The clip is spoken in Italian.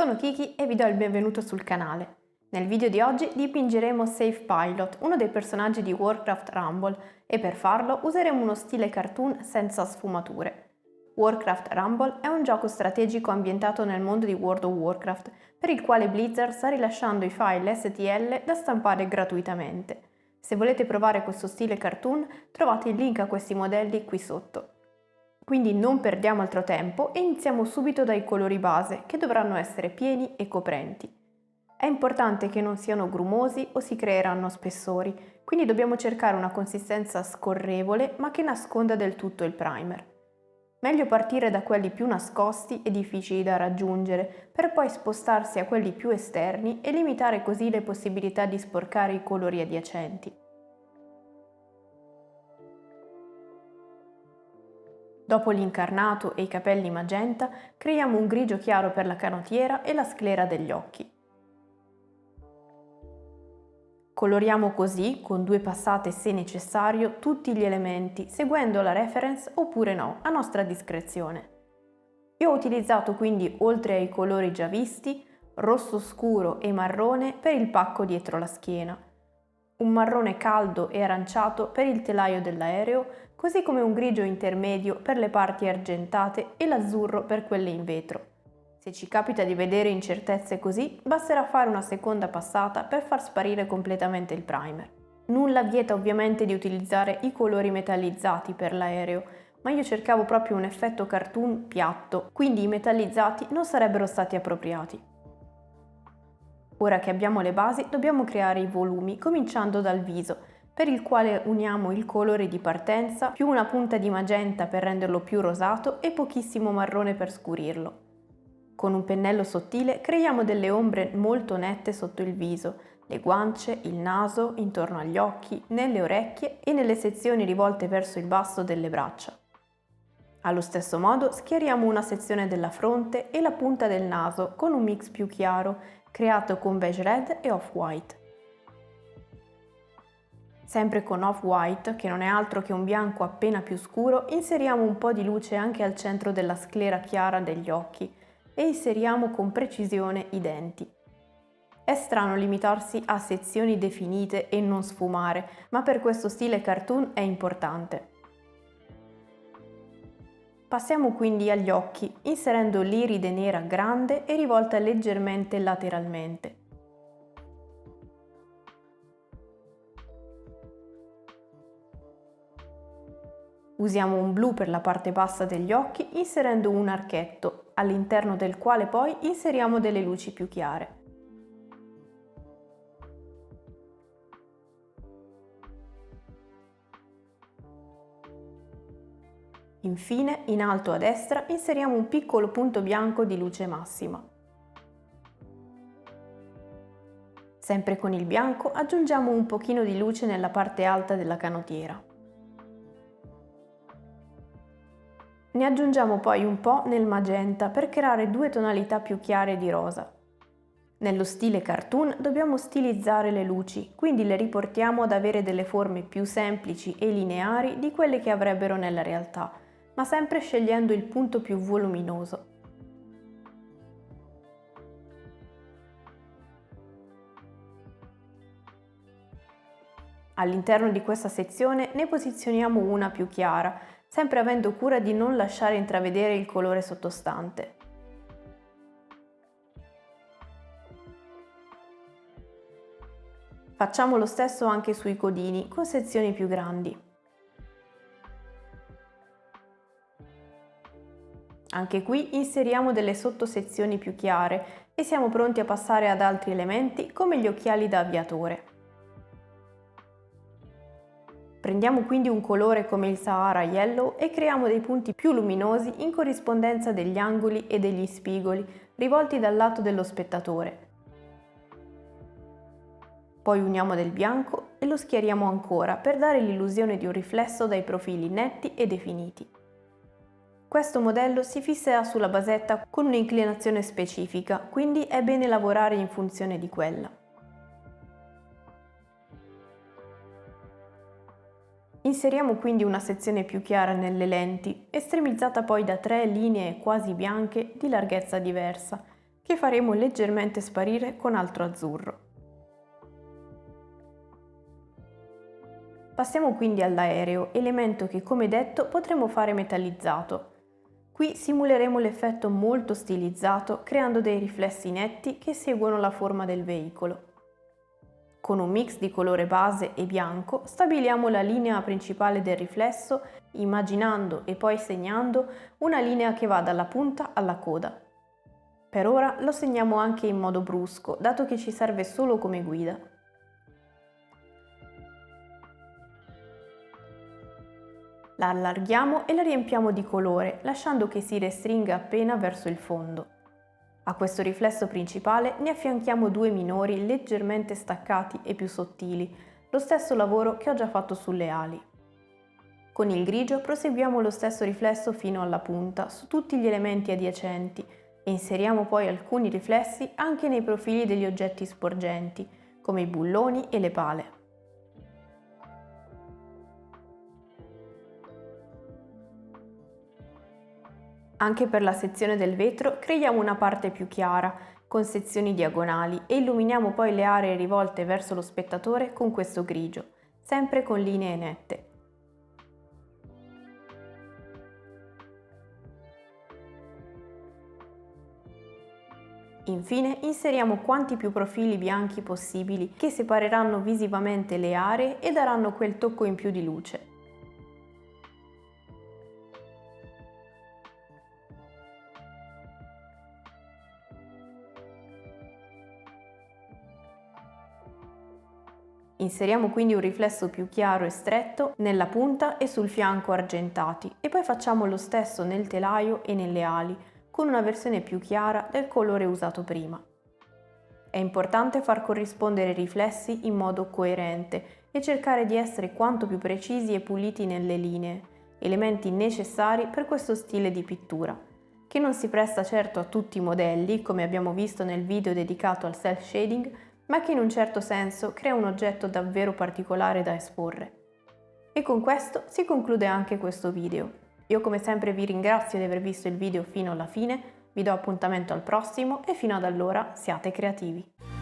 Sono Kiki e vi do il benvenuto sul canale. Nel video di oggi dipingeremo Safe Pilot, uno dei personaggi di Warcraft Rumble, e per farlo useremo uno stile cartoon senza sfumature. Warcraft Rumble è un gioco strategico ambientato nel mondo di World of Warcraft, per il quale Blizzard sta rilasciando i file STL da stampare gratuitamente. Se volete provare questo stile cartoon, trovate il link a questi modelli qui sotto. Quindi non perdiamo altro tempo e iniziamo subito dai colori base, che dovranno essere pieni e coprenti. È importante che non siano grumosi o si creeranno spessori, quindi dobbiamo cercare una consistenza scorrevole ma che nasconda del tutto il primer. Meglio partire da quelli più nascosti e difficili da raggiungere, per poi spostarsi a quelli più esterni e limitare così le possibilità di sporcare i colori adiacenti. Dopo l'incarnato e i capelli magenta, creiamo un grigio chiaro per la canottiera e la sclera degli occhi. Coloriamo così, con 2 passate se necessario, tutti gli elementi, seguendo la reference oppure no, a nostra discrezione. Io ho utilizzato quindi, oltre ai colori già visti, rosso scuro e marrone per il pacco dietro la schiena, un marrone caldo e aranciato per il telaio dell'aereo, così come un grigio intermedio per le parti argentate e l'azzurro per quelle in vetro. Se ci capita di vedere incertezze così, basterà fare una seconda passata per far sparire completamente il primer. Nulla vieta ovviamente di utilizzare i colori metallizzati per l'aereo, ma io cercavo proprio un effetto cartoon piatto, quindi i metallizzati non sarebbero stati appropriati. Ora che abbiamo le basi, dobbiamo creare i volumi, cominciando dal viso, per il quale uniamo il colore di partenza, più una punta di magenta per renderlo più rosato e pochissimo marrone per scurirlo. Con un pennello sottile creiamo delle ombre molto nette sotto il viso, le guance, il naso, intorno agli occhi, nelle orecchie e nelle sezioni rivolte verso il basso delle braccia. Allo stesso modo schiariamo una sezione della fronte e la punta del naso con un mix più chiaro, creato con beige red e off-white. Sempre con off-white, che non è altro che un bianco appena più scuro, inseriamo un po' di luce anche al centro della sclera chiara degli occhi e inseriamo con precisione i denti. È strano limitarsi a sezioni definite e non sfumare, ma per questo stile cartoon è importante. Passiamo quindi agli occhi, inserendo l'iride nera grande e rivolta leggermente lateralmente. Usiamo un blu per la parte bassa degli occhi, inserendo un archetto, all'interno del quale poi inseriamo delle luci più chiare. Infine, in alto a destra, inseriamo un piccolo punto bianco di luce massima. Sempre con il bianco aggiungiamo un pochino di luce nella parte alta della canottiera. Ne aggiungiamo poi un po' nel magenta per creare 2 tonalità più chiare di rosa. Nello stile cartoon dobbiamo stilizzare le luci, quindi le riportiamo ad avere delle forme più semplici e lineari di quelle che avrebbero nella realtà, ma sempre scegliendo il punto più voluminoso. All'interno di questa sezione ne posizioniamo una più chiara, sempre avendo cura di non lasciare intravedere il colore sottostante. Facciamo lo stesso anche sui codini, con sezioni più grandi. Anche qui inseriamo delle sottosezioni più chiare e siamo pronti a passare ad altri elementi come gli occhiali da aviatore. Prendiamo quindi un colore come il Sahara Yellow e creiamo dei punti più luminosi in corrispondenza degli angoli e degli spigoli rivolti dal lato dello spettatore. Poi uniamo del bianco e lo schiariamo ancora per dare l'illusione di un riflesso dai profili netti e definiti. Questo modello si fisserà sulla basetta con un'inclinazione specifica, quindi è bene lavorare in funzione di quella. Inseriamo quindi una sezione più chiara nelle lenti, estremizzata poi da 3 linee quasi bianche di larghezza diversa, che faremo leggermente sparire con altro azzurro. Passiamo quindi all'aereo, elemento che come detto potremo fare metallizzato. Qui simuleremo l'effetto molto stilizzato creando dei riflessi netti che seguono la forma del veicolo. Con un mix di colore base e bianco stabiliamo la linea principale del riflesso immaginando e poi segnando una linea che va dalla punta alla coda. Per ora lo segniamo anche in modo brusco, dato che ci serve solo come guida. La allarghiamo e la riempiamo di colore, lasciando che si restringa appena verso il fondo. A questo riflesso principale ne affianchiamo due minori leggermente staccati e più sottili, lo stesso lavoro che ho già fatto sulle ali. Con il grigio proseguiamo lo stesso riflesso fino alla punta su tutti gli elementi adiacenti e inseriamo poi alcuni riflessi anche nei profili degli oggetti sporgenti, come i bulloni e le pale. Anche per la sezione del vetro creiamo una parte più chiara, con sezioni diagonali e illuminiamo poi le aree rivolte verso lo spettatore con questo grigio, sempre con linee nette. Infine inseriamo quanti più profili bianchi possibili che separeranno visivamente le aree e daranno quel tocco in più di luce. Inseriamo quindi un riflesso più chiaro e stretto nella punta e sul fianco argentati e poi facciamo lo stesso nel telaio e nelle ali, con una versione più chiara del colore usato prima. È importante far corrispondere i riflessi in modo coerente e cercare di essere quanto più precisi e puliti nelle linee, elementi necessari per questo stile di pittura, che non si presta certo a tutti i modelli, come abbiamo visto nel video dedicato al self shading, ma che in un certo senso crea un oggetto davvero particolare da esporre. E con questo si conclude anche questo video. Io come sempre vi ringrazio di aver visto il video fino alla fine, vi do appuntamento al prossimo e fino ad allora siate creativi!